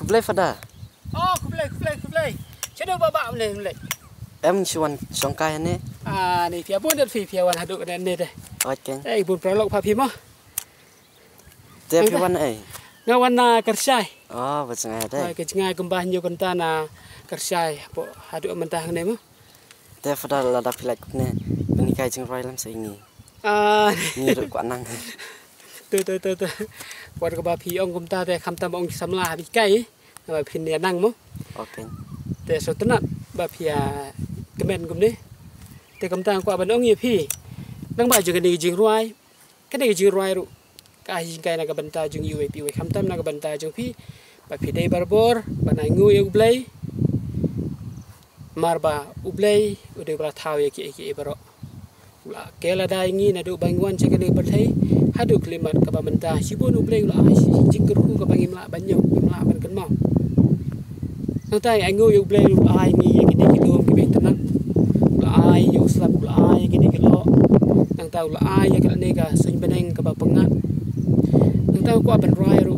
Kublai pada. Oh, kublai. Cina babak boleh. Em chuan songkai ni. Ni pia pun dan pia wan haduk dan ni deh. Okey. Pun prolog pa pia mah. Dia piwan Ngawan na kersai. Oh, betul ada. Kecengai kembah nyu kenta na kersai po haduk mentah ni mah. Dia pada lada pilek ni. Penikai jeng roy lam seingi. Ni duk kuat nang. Tu. Kuat ke ba pia ong kenta te kham tam ong samla bi kai. Ba pin ni nang mo. Okey. Te so tenat ba pia kemen kum ni. Te kenta kuat ban ong ye pi. Nang ba je ni jing roy. Kan ni jing roy ru. Ka jing kai na ka benta jung yu pi we kham tam na ka benta jung pi. Ba pi dei barbor banai ngu ye ublai. Marba ublai udah berathau ya ki baro ula kela dai ngi na do bangwan cakane berthai hadu klimat ka bamenta sibun ublai ula jingkeru ka bangim la banyo la ban kan mau nantai angu yu ublai ula ai ngi ki ki dum ki betanan ula ai yu slap ula ai ki ki lo nang tau ula ai ya ka ne ka sun beneng ka ba pengat nang tau ko ban rai ru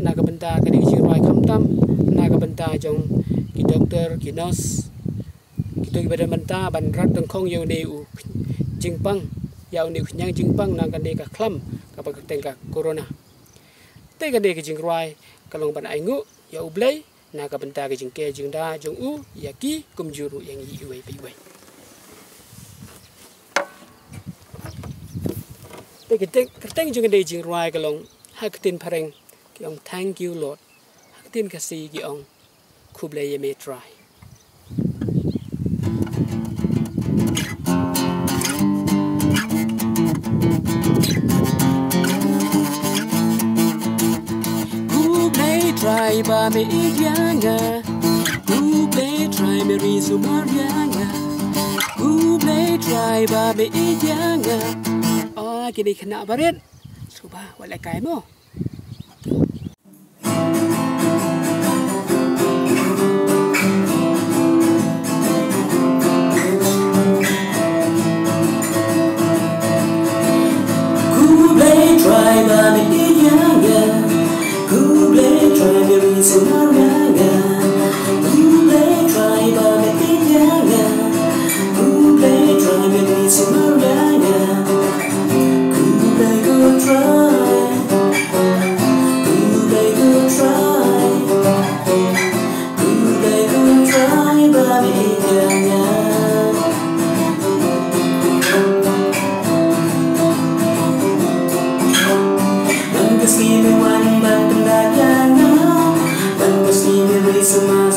na ka benta ka ni ji rai khamtam na ka benta jong ki doktor ki nurse tôi bây giờ mình ta bàn rắc từng không nhiều điều chinh băng giàu nhiều nhang chinh băng nàng cái cả khăm cả bậc tên cả corona thế cái này cái chinh rai cái lòng bàn anh ngũ giàu play nàng cái bên ta cái chinh kê chinh đa chinh u ya ki cùng juru yang gì vậy thế cái tên chinh cái này chinh rai cái lòng hai cái tên pareng cái ông thank you Lord hai cái tên cái gì cái ông kublai ye me try try ba me igyanga Kublai try me risu marianga Kublai try ba me igyanga kini kena baret suba wala kai mo Kublai try ba me igyanga Kublai try me risu marianga Kublai try ba me igyanga Kublai try me risu marianga Kublai go try Kublai go try Kublai go try ba me igyanga Mangkas ni me wan ban kendagana Mangkas ni me risu marianga